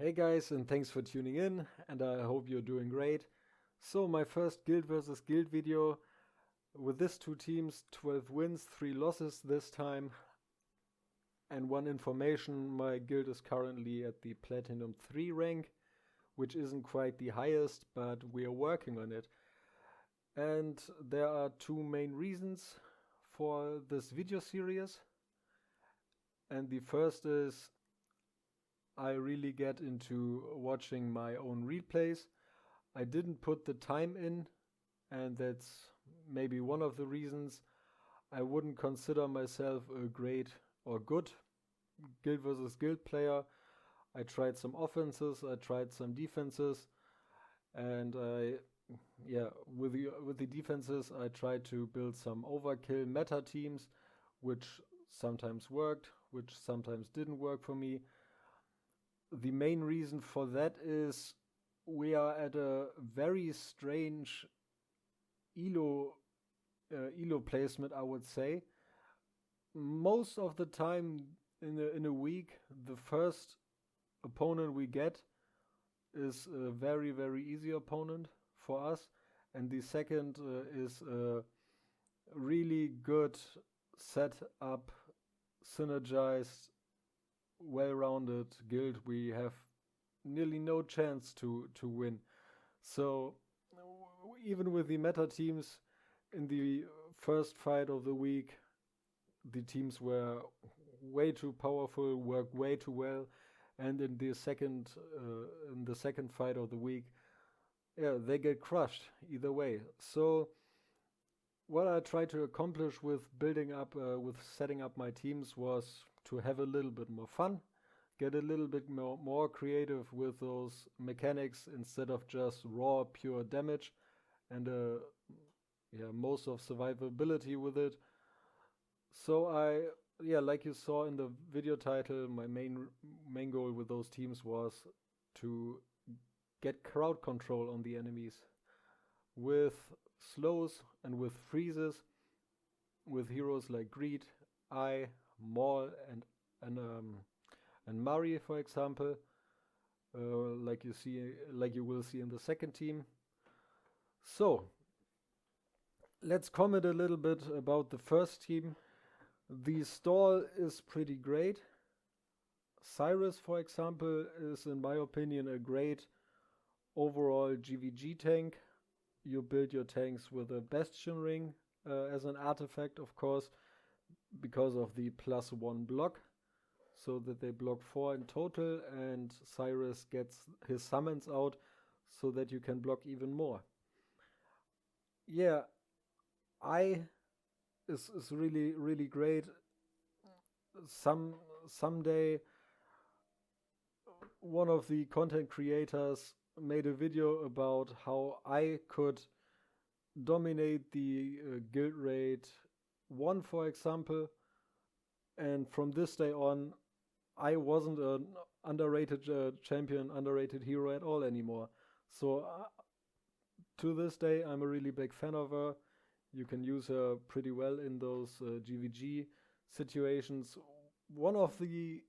Hey guys, and thanks for tuning in, and I hope you're doing great. So my first guild versus guild video with these two teams, 12 wins, 3 losses this time. And one information, my guild is currently at the Platinum 3 rank, which isn't quite the highest, but we are working on it. And there are two main reasons for this video series. And the first is I really get into watching my own replays. I didn't put the time in, and that's maybe one of the reasons. I wouldn't consider myself a great or good guild versus guild player. I tried some offenses, I tried some defenses, and with the defenses I tried to build some overkill meta teams, which sometimes worked, which sometimes didn't work for me. The main reason for that is we are at a very strange elo placement, I would say. Most of the time in a week, the first opponent we get is a very, very easy opponent for us, and the second is a really good set up, synergized, well-rounded guild. We have nearly no chance to win. So even with the meta teams in the first fight of the week, the teams were way too powerful, worked way too well, and in the second fight of the week, they get crushed either way. So what I tried to accomplish with building up, with setting up my teams, was to have a little bit more fun, get a little bit more creative with those mechanics instead of just raw, pure damage, and most of survivability with it. So like you saw in the video title, my main goal with those teams was to get crowd control on the enemies with slows and with freezes, with heroes like Greed, Maul, and Mari, for example, like you will see in the second team. So let's comment a little bit about the first team. The stall is pretty great. Cyrus, for example, is in my opinion a great overall GvG tank. You build your tanks with a Bastion ring as an artifact, of course, because of the +1 block, so that they block 4 in total, and Cyrus gets his summons out so that you can block even more. Yeah, is really, really great. Someday one of the content creators made a video about how I could dominate the guild raid 1, for example, and from this day on I wasn't an underrated champion, underrated hero at all anymore. So to this day I'm a really big fan of her. You can use her pretty well in those GvG situations. One of the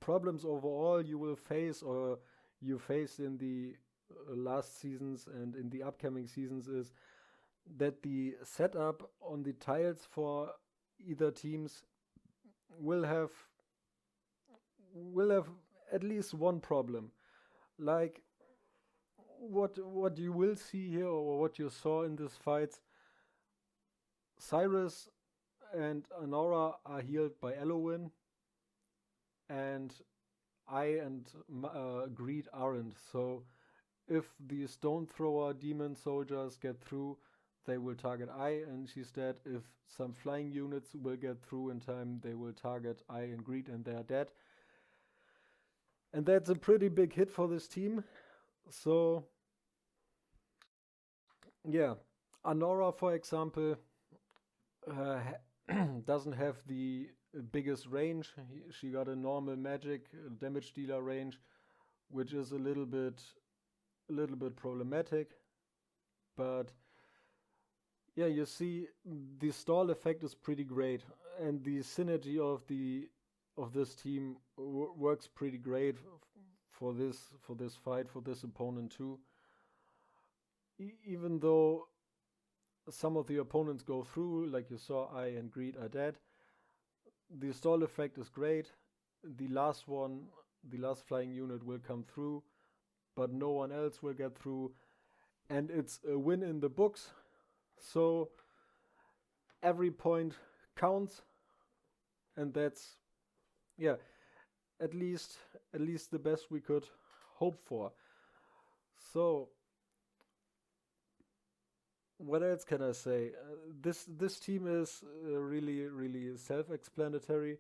problems overall you will face, or you faced in the last seasons and in the upcoming seasons, is that the setup on the tiles for either teams will have at least one problem. Like what you will see here, or what you saw in this fight, Cyrus and Anora are healed by Elowen, and I and Greed aren't. So if the stone thrower demon soldiers get through, they will target I and she's dead. If some flying units will get through in time, they will target I and Greed and they are dead. And that's a pretty big hit for this team. So yeah, Anora, for example, doesn't have the biggest range. She got a normal magic damage dealer range, which is a little bit problematic. But yeah, you see, the stall effect is pretty great, and the synergy of this team works pretty great for this fight, for this opponent too. Even though some of the opponents go through, like you saw, I and Greed are dead, the stall effect is great. The last flying unit will come through, but no one else will get through, and it's a win in the books. So every point counts, and that's, yeah, at least the best we could hope for. So what else can I say? This team is really self-explanatory.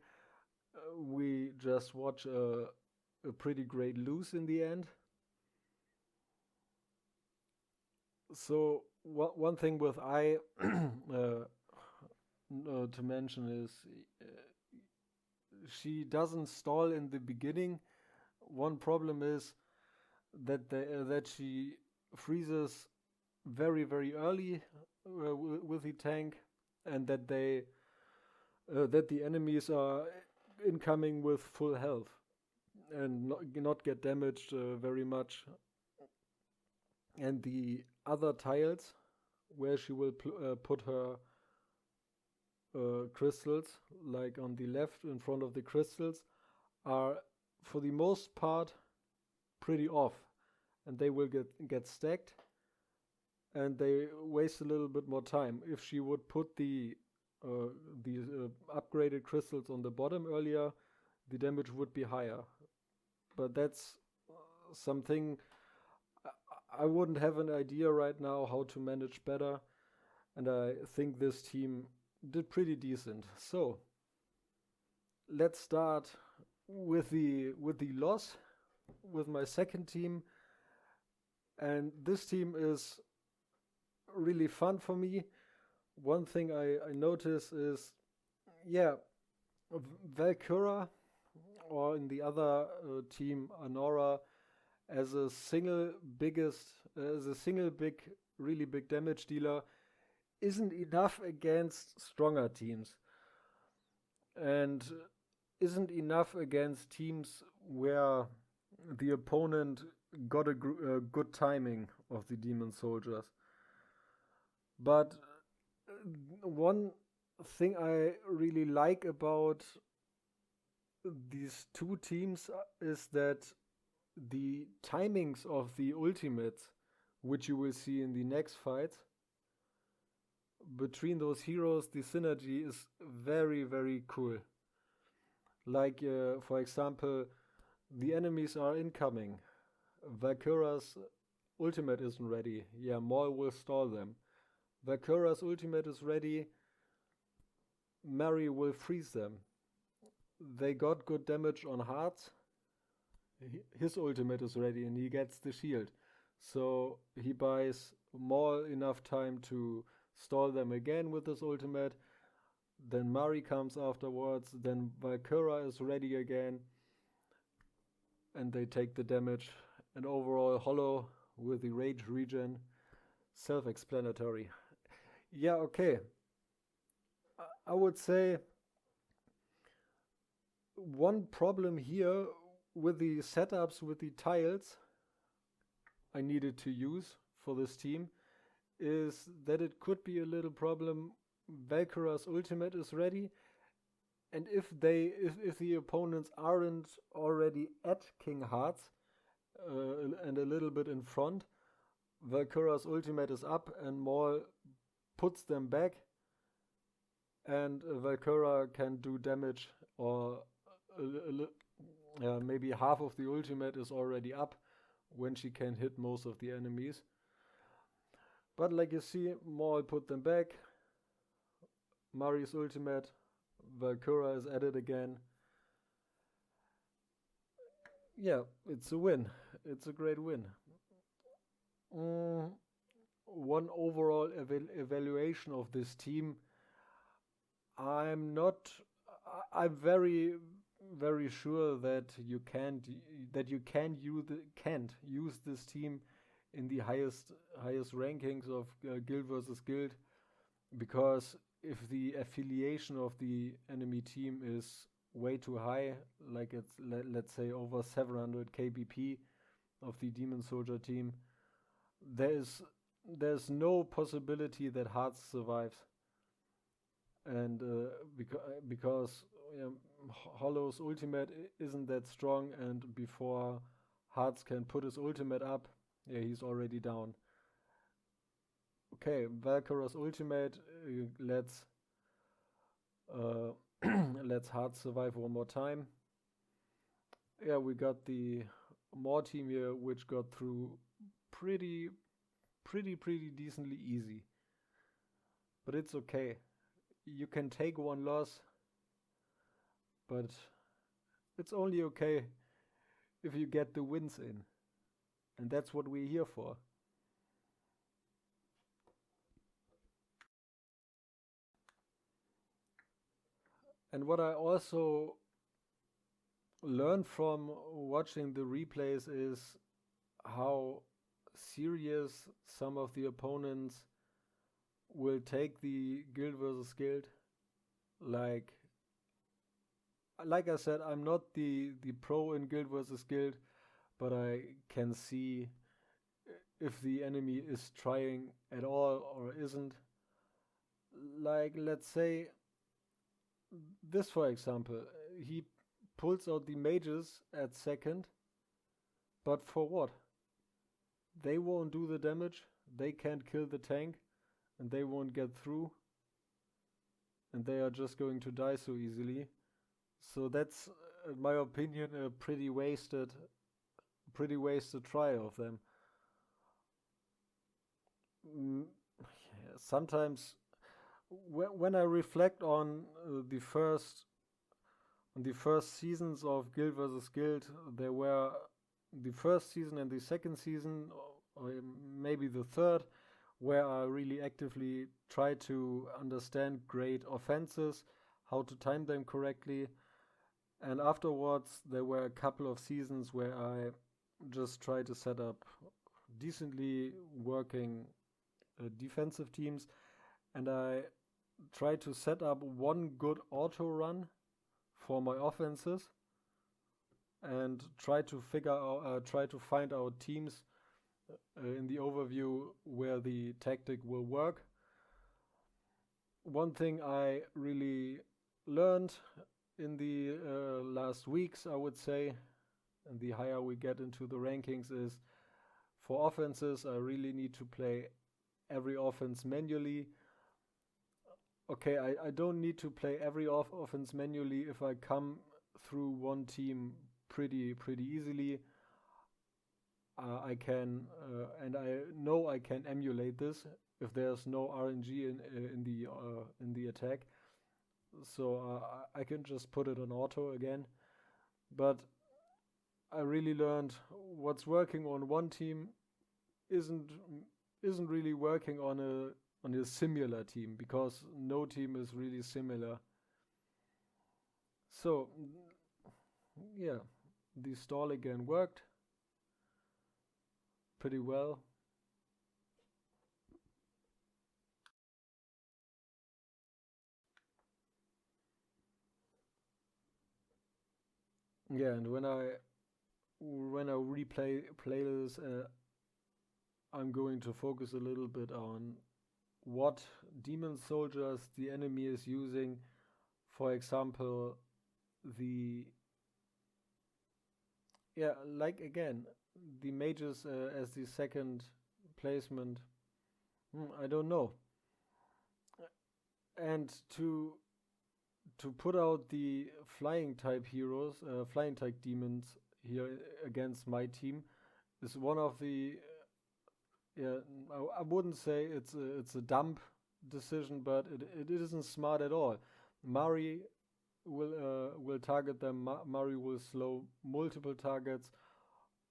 We just watch a pretty great lose in the end. So one thing with I to mention is she doesn't stall in the beginning. One problem is that she freezes very early with the tank, and that the enemies are incoming with full health and not get damaged very much. And the other tiles where she will put her crystals, like on the left in front of the crystals, are for the most part pretty off, and they will get stacked, and they waste a little bit more time. If she would put the upgraded crystals on the bottom earlier, the damage would be higher. But that's something I wouldn't have an idea right now how to manage better, and I think this team did pretty decent. So let's start with the loss, with my second team, and this team is really fun for me. One thing I notice is, yeah, Valkyra, or in the other team Anora, as a single big, really big damage dealer, isn't enough against stronger teams, and isn't enough against teams where the opponent got a good timing of the demon soldiers. But one thing I really like about these two teams is that the timings of the ultimates, which you will see in the next fight, between those heroes, the synergy is very cool. Like, for example, the enemies are incoming. Valkyra's ultimate isn't ready. Yeah, Maul will stall them. Valkyra's ultimate is ready. Mary will freeze them. They got good damage on hearts. His ultimate is ready and he gets the shield. So he buys Maul enough time to stall them again with his ultimate. Then Mari comes afterwards. Then Valkyra is ready again. And they take the damage. And overall, Hollow with the rage regen. Self-explanatory. Yeah, okay. I would say one problem here with the setups, with the tiles I needed to use for this team, is that it could be a little problem. Valkyra's ultimate is ready, and if the opponents aren't already at King Hearts and a little bit in front, Valkyra's ultimate is up and Maul puts them back, and Valkyra can do damage, or maybe half of the ultimate is already up when she can hit most of the enemies. But like you see, Maul put them back. Mari's ultimate, Valkyra is at it again. Yeah, it's a win. It's a great win. One overall evaluation of this team. I'm very sure that you can't use this team in the highest rankings of Guild versus Guild, because if the affiliation of the enemy team is way too high, like it's let's say over 700 kbp of the demon soldier team, there's there's no possibility that Hearts survives. And because Hollow's ultimate isn't that strong, and before Hearts can put his ultimate up, yeah, he's already down. Okay, Valkyra's ultimate, uh, let's Hearts survive one more time. Yeah, we got the Maw team here, which got through pretty, pretty decently easy. But it's okay. You can take one loss, but it's only okay if you get the wins in. And that's what we're here for. And what I also learned from watching the replays is how serious some of the opponents will take the guild versus guild. Like I said, I'm not the pro in guild versus guild, but I can see if the enemy is trying at all or isn't. Like, let's say this, for example, he pulls out the mages at second, but for what? They won't do the damage, they can't kill the tank, and they won't get through, and they are just going to die so easily. So that's, in my opinion, a pretty wasted try of them. Sometimes when I reflect on the first seasons of Guild vs Guild, there were the first season and the second season, or maybe the third, where I really actively tried to understand great offenses, how to time them correctly. And afterwards, there were a couple of seasons where I just tried to set up decently working defensive teams, and I tried to set up one good auto run for my offenses, and try to find out teams in the overview where the tactic will work. One thing I really learned in the last weeks, I would say, and the higher we get into the rankings, is for offenses, I really need to play every offense manually. Okay, I don't need to play every offense manually if I come through one team pretty easily. I can, and I know I can emulate this if there's no RNG in the attack. So I can just put it on auto again. But I really learned what's working on one team isn't really working on a similar team, because no team is really similar. So yeah, the stall again worked pretty well. Yeah, and when I play this, I'm going to focus a little bit on what demon soldiers the enemy is using. For example, like again, the mages as the second placement. I don't know. And to put out the flying type heroes, flying type demons here against my team is one of the I wouldn't say it's a dumb decision, but it isn't smart at all. Mari will target them. Mari will slow multiple targets.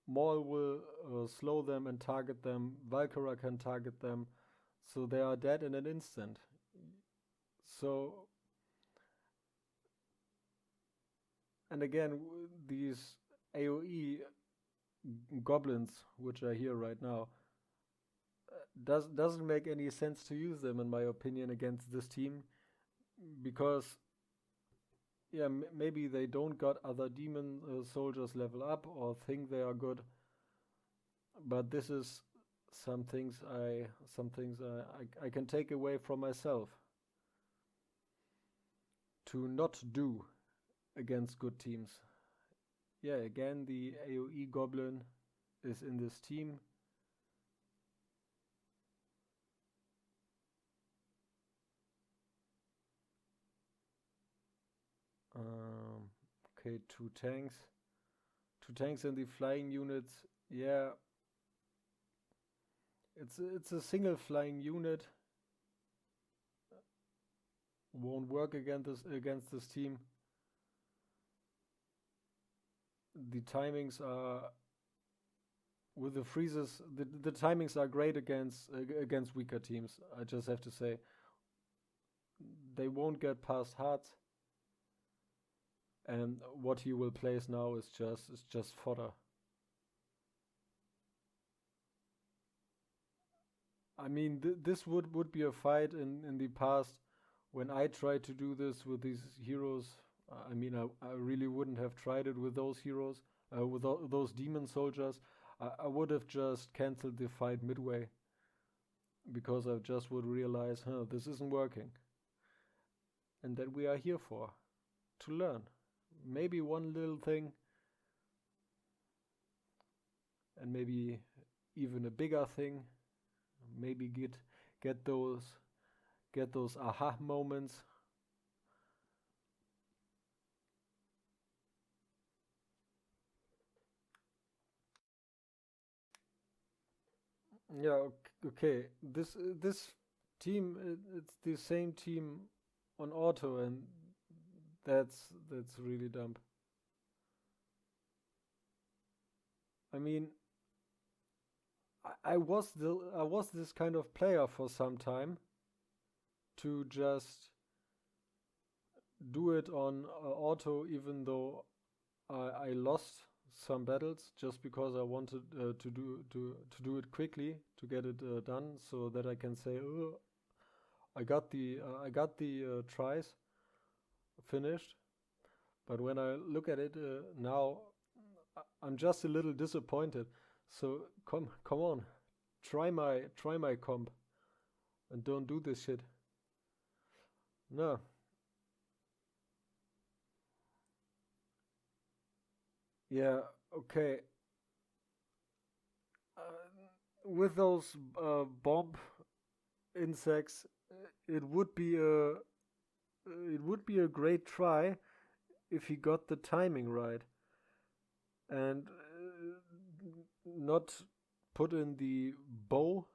Maul will slow them and target them. Valkyra can target them, so they are dead in an instant. So, and again, these AoE goblins, which are here right now, doesn't make any sense to use them, in my opinion, against this team, because yeah, maybe they don't got other demon soldiers level up or think they are good, but this is some things I can take away from myself to not do against good teams. Yeah, again, the AoE goblin is in this team. Okay, two tanks. Two tanks and the flying units. Yeah, it's a single flying unit. Won't work against this team. The timings are with the freezes. The timings are great against weaker teams. I just have to say they won't get past hearts. And what he will place now is just fodder. I mean, this would be a fight in the past when I tried to do this with these heroes. I mean, I really wouldn't have tried it with those heroes, with those demon soldiers. I would have just cancelled the fight midway because I just would realize, this isn't working. And that we are here for, to learn. Maybe one little thing, and maybe even a bigger thing. Maybe get those aha moments. Yeah, okay. This team, it's the same team on auto, and that's really dumb. I mean, I was this kind of player for some time to just do it on auto, even though I lost some battles just because I wanted to do it quickly to get it done, so that I can say, oh, I got the tries finished. But when I look at it now, I'm just a little disappointed. So come on, try my comp, and don't do this shit. No. Yeah. Okay. With those bomb insects, it would be a great try if he got the timing right and not put in the bow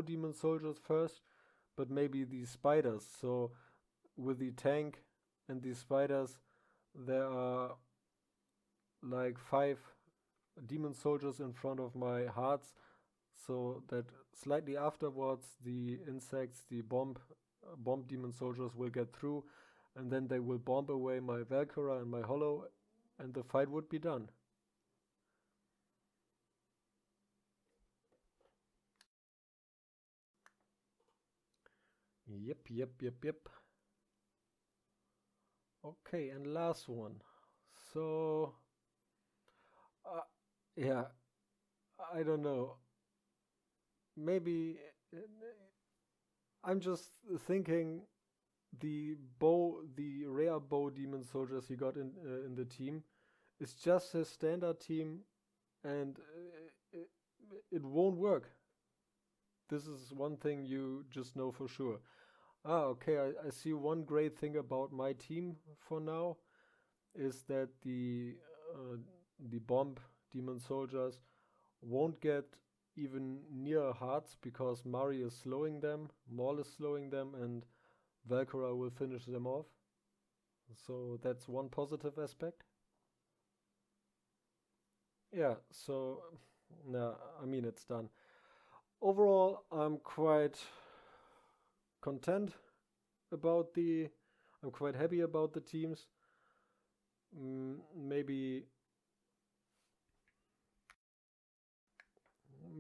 demon soldiers first, but maybe the spiders. So with the tank and the spiders, there are like 5 demon soldiers in front of my hearts, so that slightly afterwards the insects, the bomb demon soldiers will get through, and then they will bomb away my Valkyra and my Hollow, and the fight would be done. Yep. Okay, and last one. So, uh, yeah, I don't know. Maybe I'm just thinking the rare bow demon soldiers he got in the team is just his standard team, and it won't work. This is one thing you just know for sure. Ah, okay. I see one great thing about my team for now is that the bomb demon soldiers won't get even near hearts because Mari is slowing them, Maul is slowing them, and Valkyra will finish them off. So that's one positive aspect. Yeah, so nah, I mean it's done. Overall, I'm quite content about the. I'm quite happy about the teams. Maybe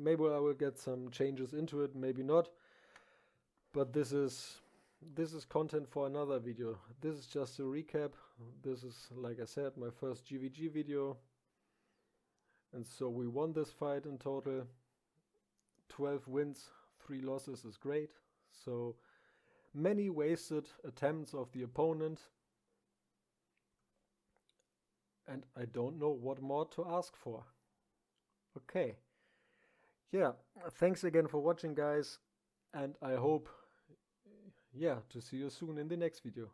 I will get some changes into it, maybe not. But this is this is content for another video. This is just a recap. This is, like I said, my first GvG video. And so we won this fight in total. 12 wins, 3 losses is great. So many wasted attempts of the opponent. And I don't know what more to ask for. Okay. Yeah, thanks again for watching, guys. And I hope, to see you soon in the next video.